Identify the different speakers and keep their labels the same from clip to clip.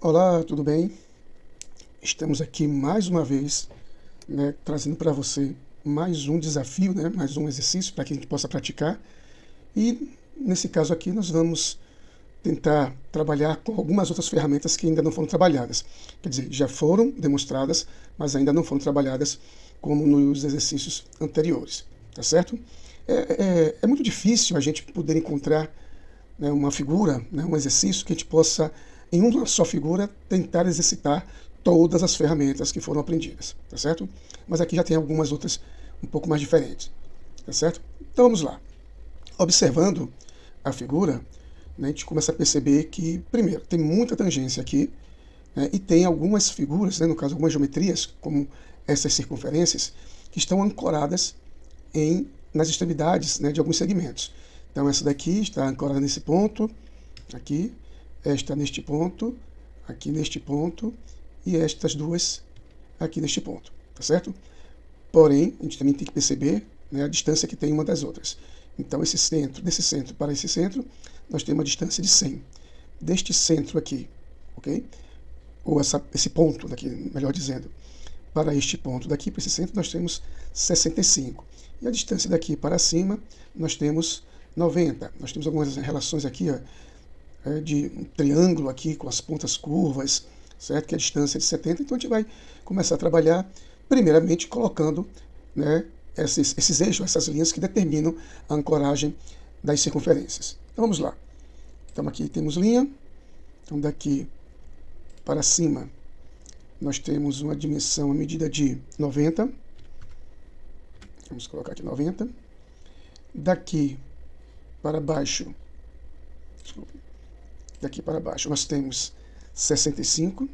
Speaker 1: Olá, tudo bem? Estamos aqui mais uma vez, né, trazendo para você mais um desafio, né, mais um exercício para que a gente possa praticar. E nesse caso aqui nós vamos tentar trabalhar com algumas outras ferramentas que ainda não foram trabalhadas. Quer dizer, já foram demonstradas, mas ainda não foram trabalhadas como nos exercícios anteriores, tá certo? É muito difícil a gente poder encontrar, né, uma figura, né, um exercício que a gente possa, em uma só figura, tentar exercitar todas as ferramentas que foram aprendidas, tá certo? Mas aqui já tem algumas outras um pouco mais diferentes, tá certo? Então vamos lá. Observando a figura, né, a gente começa a perceber que, primeiro, tem muita tangência aqui, né, e tem algumas figuras, né, no caso algumas geometrias, como essas circunferências, que estão ancoradas nas extremidades, né, de alguns segmentos. Então essa daqui está ancorada nesse ponto, aqui, esta neste ponto, aqui neste ponto, e estas duas aqui neste ponto, tá certo? Porém, a gente também tem que perceber, né, a distância que tem uma das outras. Então esse centro, desse centro para esse centro, nós temos uma distância de 100. Deste centro aqui, ok? Ou esse ponto daqui, melhor dizendo, para este ponto daqui, para esse centro, nós temos 65. E a distância daqui para cima, nós temos 90. Nós temos algumas relações aqui, ó, de um triângulo aqui com as pontas curvas, certo? Que é a distância de 70. Então a gente vai começar a trabalhar, primeiramente, colocando, né, esses eixos, essas linhas que determinam a ancoragem das circunferências. Então vamos lá. Então aqui temos linha. Então daqui para cima nós temos uma dimensão, a medida de 90. Vamos colocar aqui 90. Daqui para baixo, desculpa, daqui para baixo nós temos 65.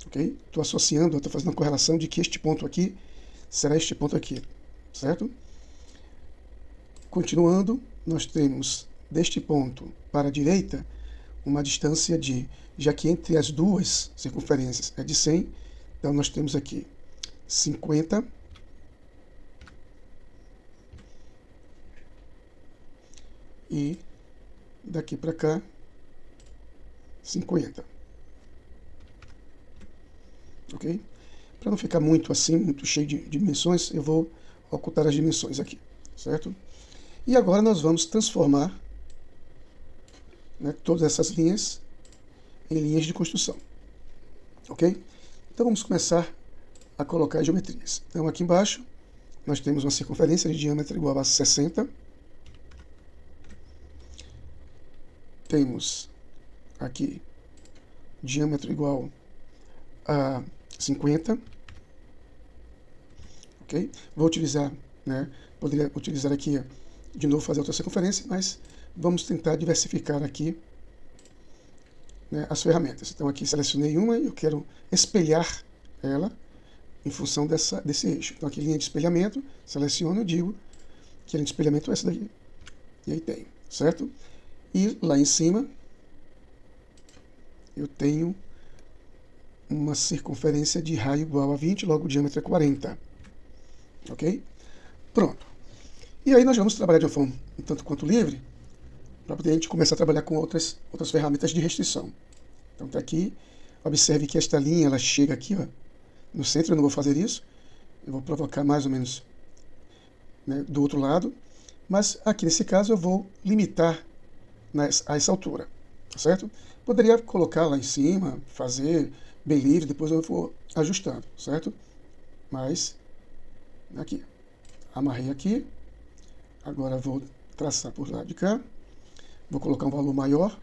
Speaker 1: Ok? Estou associando, estou fazendo uma correlação de que este ponto aqui será este ponto aqui, certo? Continuando, nós temos deste ponto para a direita uma distância de, já que entre as duas circunferências é de 100, então nós temos aqui 50 e daqui para cá 50. Ok? Para não ficar muito assim, muito cheio de dimensões, eu vou ocultar as dimensões aqui, certo? E agora nós vamos transformar, né, todas essas linhas em linhas de construção, ok? Então vamos começar a colocar geometrias. Então aqui embaixo nós temos uma circunferência de diâmetro igual a 60. Temos aqui diâmetro igual a 50. Ok? Vou utilizar, né, poderia utilizar aqui, de novo, fazer outra circunferência, mas vamos tentar diversificar aqui, né, as ferramentas. Então aqui selecionei uma e eu quero espelhar ela em função desse eixo. Então aqui linha de espelhamento, seleciono e digo que a linha de espelhamento é essa daqui. E aí tenho, certo? E lá em cima eu tenho uma circunferência de raio igual a 20, logo o diâmetro é 40. Ok? Pronto. E aí nós vamos trabalhar de uma forma um tanto quanto livre, para poder a gente começar a trabalhar com outras ferramentas de restrição. Então tá aqui, observe que esta linha ela chega aqui, ó, no centro. Eu não vou fazer isso, eu vou provocar mais ou menos, né, do outro lado, mas aqui nesse caso eu vou limitar a essa altura, tá certo? Poderia colocar lá em cima, fazer bem livre, depois eu vou ajustando, certo? Mas aqui, amarrei aqui, agora vou traçar por lado de cá, vou colocar um valor maior,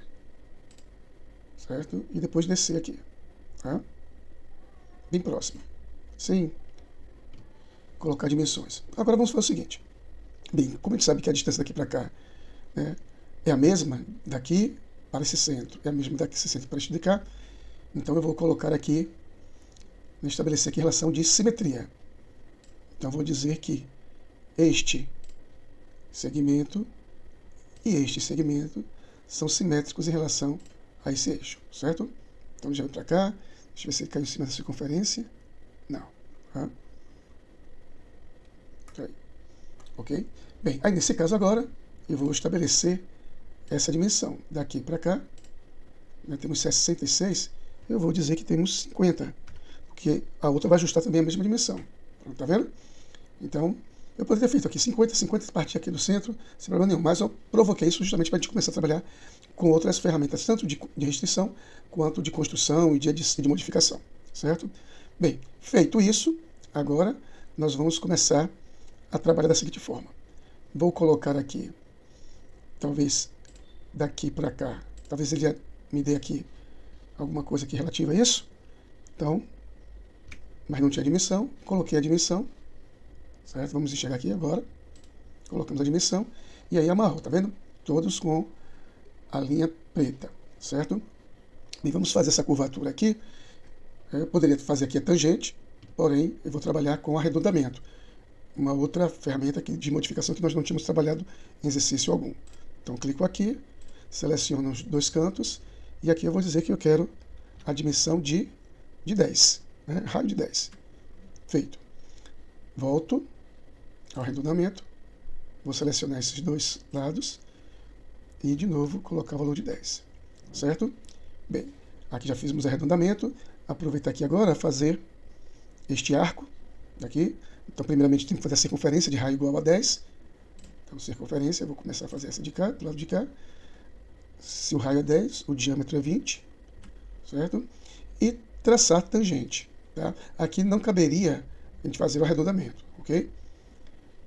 Speaker 1: certo? E depois descer aqui, tá? Bem próximo, sem colocar dimensões. Agora vamos fazer o seguinte. Bem, como a gente sabe que a distância daqui para cá, né, é a mesma daqui para esse centro, é a mesma desse centro para este de cá, então eu vou colocar aqui, estabelecer aqui relação de simetria. Então vou dizer que este segmento e este segmento são simétricos em relação a esse eixo, certo? Então já vem para cá, deixa eu ver se ele caiu em cima da circunferência. Não. Tá? Ok? Bem, aí nesse caso agora, eu vou estabelecer essa dimensão daqui para cá, né, temos 66, eu vou dizer que temos 50, porque a outra vai ajustar também a mesma dimensão. Tá vendo? Então, eu poderia ter feito aqui 50, 50, partir aqui do centro, sem problema nenhum, mas eu provoquei isso justamente para a gente começar a trabalhar com outras ferramentas, tanto de restrição, quanto de construção e de modificação, certo? Bem, feito isso, agora nós vamos começar a trabalhar da seguinte forma. Vou colocar aqui, talvez daqui para cá, talvez ele me dê aqui alguma coisa aqui relativa a isso. Então, mas não tinha dimensão, coloquei a dimensão, certo? Vamos enxergar aqui agora, colocamos a dimensão, e aí amarrou, tá vendo? Todos com a linha preta, certo? E vamos fazer essa curvatura aqui. Eu poderia fazer aqui a tangente, porém eu vou trabalhar com arredondamento, uma outra ferramenta aqui de modificação que nós não tínhamos trabalhado em exercício algum. Então clico aqui, seleciono os dois cantos, e aqui eu vou dizer que eu quero a dimensão de 10, né? Raio de 10. Feito. Volto ao arredondamento, vou selecionar esses dois lados e de novo colocar o valor de 10, certo? Bem, aqui já fizemos o arredondamento, aproveitar aqui agora fazer este arco aqui. Então primeiramente tem que fazer a circunferência de raio igual a 10. Então circunferência, eu vou começar a fazer essa de cá, do lado de cá. Se o raio é 10, o diâmetro é 20, certo? E traçar tangente, tá? Aqui não caberia a gente fazer o arredondamento, ok?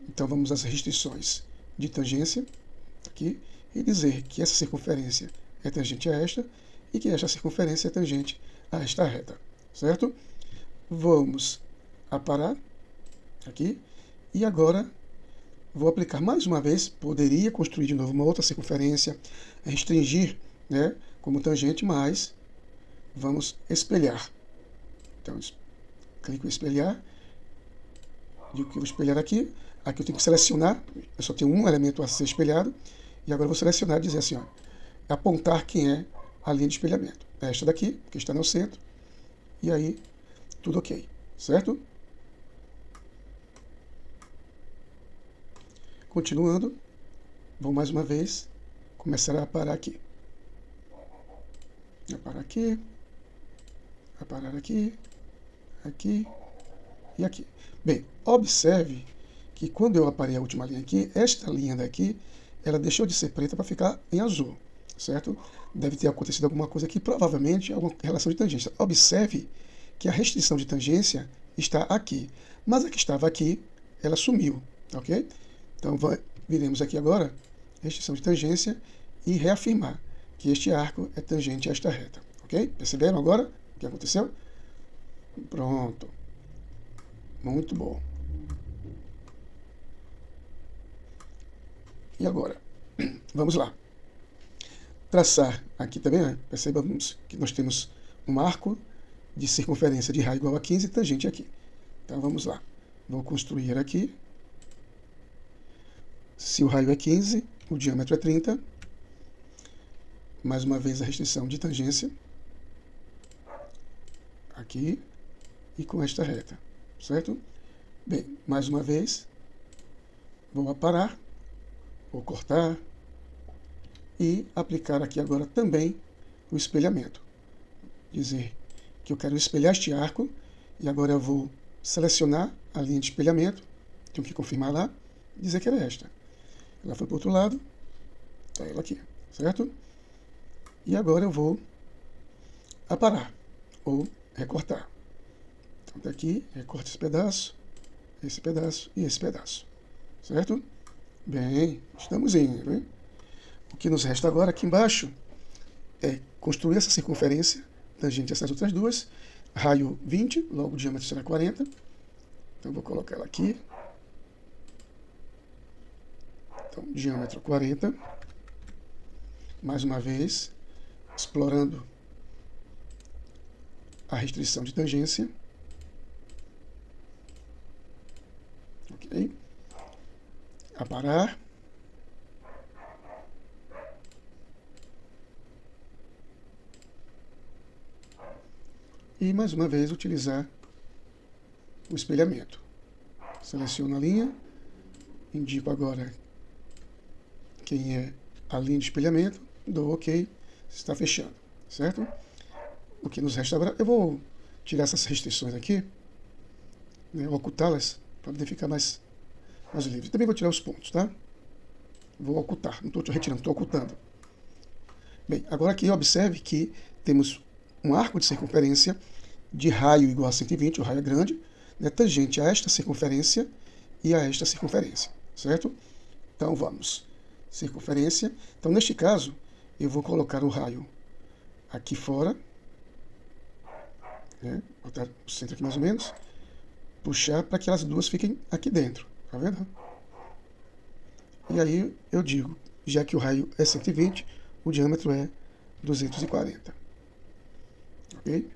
Speaker 1: Então vamos às restrições de tangência, aqui, e dizer que essa circunferência é tangente a esta, e que esta circunferência é tangente a esta reta, certo? Vamos aparar, aqui, e agora vou aplicar mais uma vez, poderia construir de novo uma outra circunferência, restringir, né, como tangente, mas vamos espelhar. Então, clico em espelhar, digo que eu vou espelhar aqui, aqui eu tenho que selecionar, eu só tenho um elemento a ser espelhado, e agora eu vou selecionar e dizer assim, ó, apontar quem é a linha de espelhamento. É esta daqui, que está no centro, e aí tudo ok, certo? Continuando, vou mais uma vez começar a aparar aqui. Aparar aqui, aparar aqui, aqui e aqui. Bem, observe que quando eu aparei a última linha aqui, esta linha daqui, ela deixou de ser preta para ficar em azul, certo? Deve ter acontecido alguma coisa aqui, provavelmente alguma relação de tangência. Observe que a restrição de tangência está aqui, mas a que estava aqui, ela sumiu, ok? Então, viremos aqui agora, restrição de tangência, e reafirmar que este arco é tangente a esta reta, ok? Perceberam agora o que aconteceu? Pronto. Muito bom. E agora, vamos lá. Traçar aqui também, né? Percebamos que nós temos um arco de circunferência de raio igual a 15 e tangente aqui. Então, vamos lá. Vou construir aqui. Se o raio é 15, o diâmetro é 30. Mais uma vez a restrição de tangência. Aqui. E com esta reta. Certo? Bem, mais uma vez. Vou aparar. Vou cortar. E aplicar aqui agora também o espelhamento. Dizer que eu quero espelhar este arco. E agora eu vou selecionar a linha de espelhamento. Tenho que confirmar lá. Dizer que era esta. Ela foi para o outro lado, está ela aqui, certo? E agora eu vou aparar, ou recortar. Então daqui, recorto esse pedaço e esse pedaço, certo? Bem, estamos indo, hein? O que nos resta agora aqui embaixo é construir essa circunferência tangente a essas outras duas, raio 20, logo o diâmetro será 40. Então vou colocar ela aqui. Então, diâmetro 40, mais uma vez, explorando a restrição de tangência. Ok. Aparar. E, mais uma vez, utilizar o espelhamento. Seleciono a linha, indico agora quem é a linha de espelhamento, dou OK, está fechando, certo? O que nos resta agora, eu vou tirar essas restrições aqui, né, ocultá-las, para poder ficar mais livre. Também vou tirar os pontos, tá? Vou ocultar, não estou retirando, estou ocultando. Bem, agora aqui observe que temos um arco de circunferência de raio igual a 120, o raio é grande, né, tangente a esta circunferência e a esta circunferência, certo? Então vamos, circunferência. Então neste caso, eu vou colocar o raio aqui fora, né, botar o centro aqui mais ou menos, puxar para que elas duas fiquem aqui dentro, tá vendo? E aí eu digo, já que o raio é 120, o diâmetro é 240. Ok?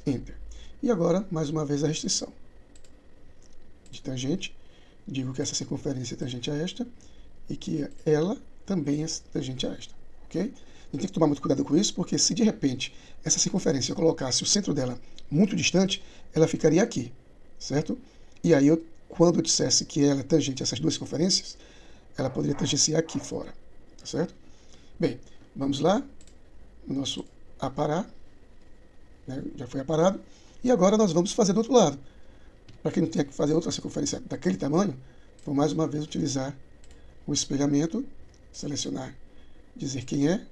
Speaker 1: Enter. E agora, mais uma vez, a restrição de tangente. Digo que essa circunferência é tangente a esta e que ela também é tangente a esta. Ok? A gente tem que tomar muito cuidado com isso, porque se de repente essa circunferência eu colocasse o centro dela muito distante, ela ficaria aqui, certo? E aí, quando eu dissesse que ela é tangente a essas duas circunferências, ela poderia tangenciar aqui fora, tá certo? Bem, vamos lá, o nosso aparar, né, já foi aparado, e agora nós vamos fazer do outro lado. Para quem não tenha que fazer outra circunferência daquele tamanho, vou mais uma vez utilizar o espelhamento, selecionar, dizer quem é,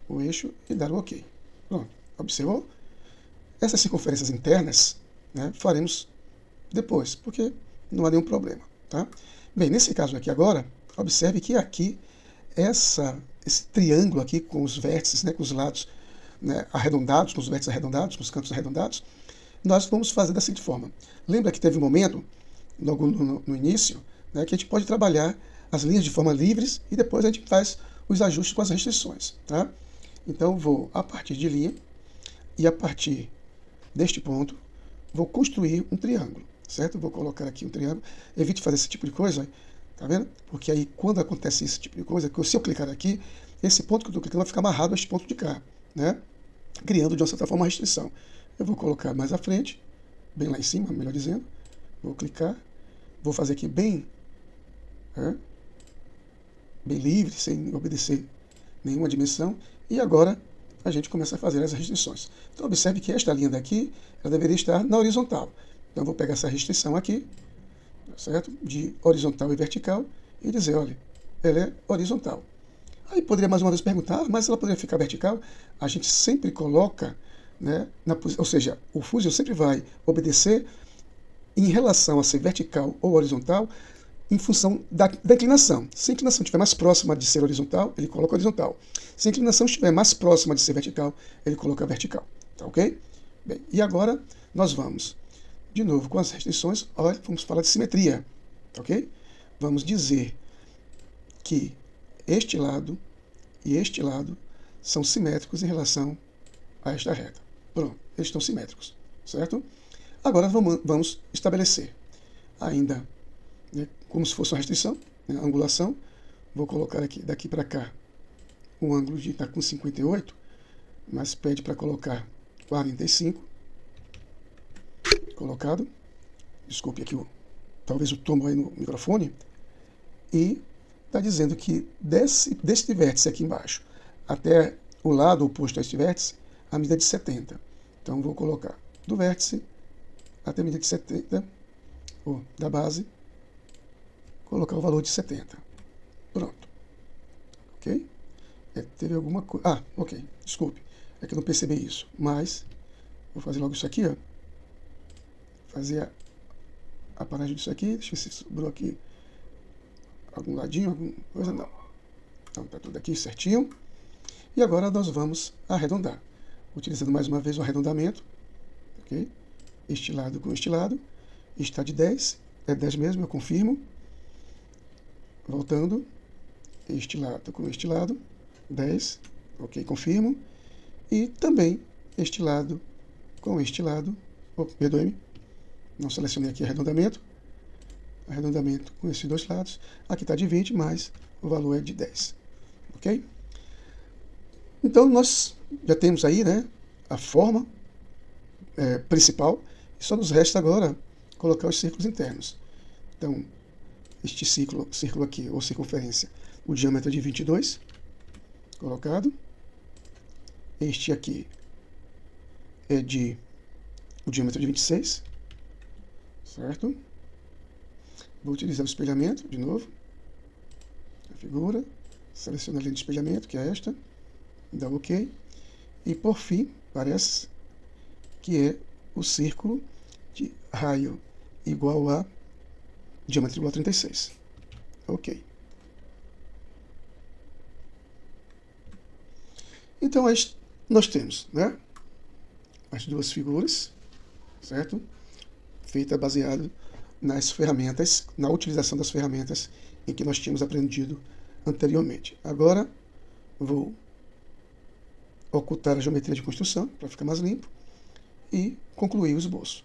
Speaker 1: o eixo e dar o OK. Pronto, observou? Essas circunferências internas, né, faremos depois, porque não há nenhum problema, tá? Bem, nesse caso aqui agora, observe que aqui, esse triângulo aqui com os vértices, né, com os lados, né, arredondados, com os vértices arredondados, com os cantos arredondados, nós vamos fazer da seguinte forma. Lembra que teve um momento, logo no início, né, que a gente pode trabalhar as linhas de forma livres e depois a gente faz os ajustes com as restrições, tá? Então, vou a partir de linha e a partir deste ponto, vou construir um triângulo, certo? Vou colocar aqui um triângulo. Evite fazer esse tipo de coisa, tá vendo? Porque aí, quando acontece esse tipo de coisa, que se eu clicar aqui, esse ponto que eu estou clicando vai ficar amarrado a este ponto de cá, né? Criando, de uma certa forma, uma restrição. Eu vou colocar mais à frente, bem lá em cima, melhor dizendo. Vou clicar. Vou fazer aqui bem livre, sem obedecer nenhuma dimensão. E agora a gente começa a fazer as restrições. Então observe que esta linha daqui, ela deveria estar na horizontal. Então eu vou pegar essa restrição aqui, certo? De horizontal e vertical, e dizer, olha, ela é horizontal. Aí poderia mais uma vez perguntar, mas ela poderia ficar vertical? A gente sempre coloca, né, ou seja, o fuzil sempre vai obedecer em relação a ser vertical ou horizontal, em função da inclinação. Se a inclinação estiver mais próxima de ser horizontal, ele coloca horizontal. Se a inclinação estiver mais próxima de ser vertical, ele coloca vertical. Tá ok? Bem, e agora nós vamos, de novo, com as restrições, olha, vamos falar de simetria. Tá ok? Vamos dizer que este lado e este lado são simétricos em relação a esta reta. Pronto, eles estão simétricos, certo? Agora vamos estabelecer ainda, né, como se fosse uma restrição, né, angulação. Vou colocar aqui, daqui para cá, o ângulo de estar com 58, mas pede para colocar 45. Colocado. Desculpe aqui, talvez o tomo aí no microfone. E está dizendo que deste vértice aqui embaixo até o lado oposto a este vértice, a medida é de 70. Então vou colocar do vértice até a medida de 70, ou da base, colocar o valor de 70. Pronto. Ok? Teve alguma coisa... Ah, ok. Desculpe. É que eu não percebi isso. Mas, vou fazer logo isso aqui, ó. Fazer a paragem disso aqui. Deixa eu ver se sobrou aqui algum ladinho, alguma coisa. Não. Então, tá tudo aqui certinho. E agora nós vamos arredondar. Utilizando mais uma vez o arredondamento. Ok? Este lado com este lado. Está de 10. É 10 mesmo, eu confirmo. Voltando. Este lado com este lado. 10. Ok, confirmo. E também este lado com este lado. Oh, perdoe-me. Não selecionei aqui arredondamento. Arredondamento com esses dois lados. Aqui está de 20, mas o valor é de 10. Ok? Então, nós já temos aí, né, a forma principal. E só nos resta agora colocar os círculos internos. Então, este círculo aqui, ou circunferência, o diâmetro é de 22. Colocado. Este aqui é o diâmetro de 26, certo? Vou utilizar o espelhamento de novo. A figura, seleciono a linha de espelhamento, que é esta, dá OK. E por fim, parece que é o círculo de raio igual a diâmetro igual a 36. OK. Então, nós temos, né, as duas figuras, certo? Feita baseado nas ferramentas, na utilização das ferramentas em que nós tínhamos aprendido anteriormente. Agora, vou ocultar a geometria de construção, para ficar mais limpo, e concluir o esboço.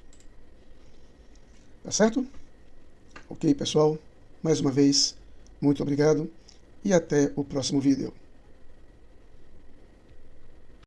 Speaker 1: Tá certo? Ok, pessoal? Mais uma vez, muito obrigado e até o próximo vídeo.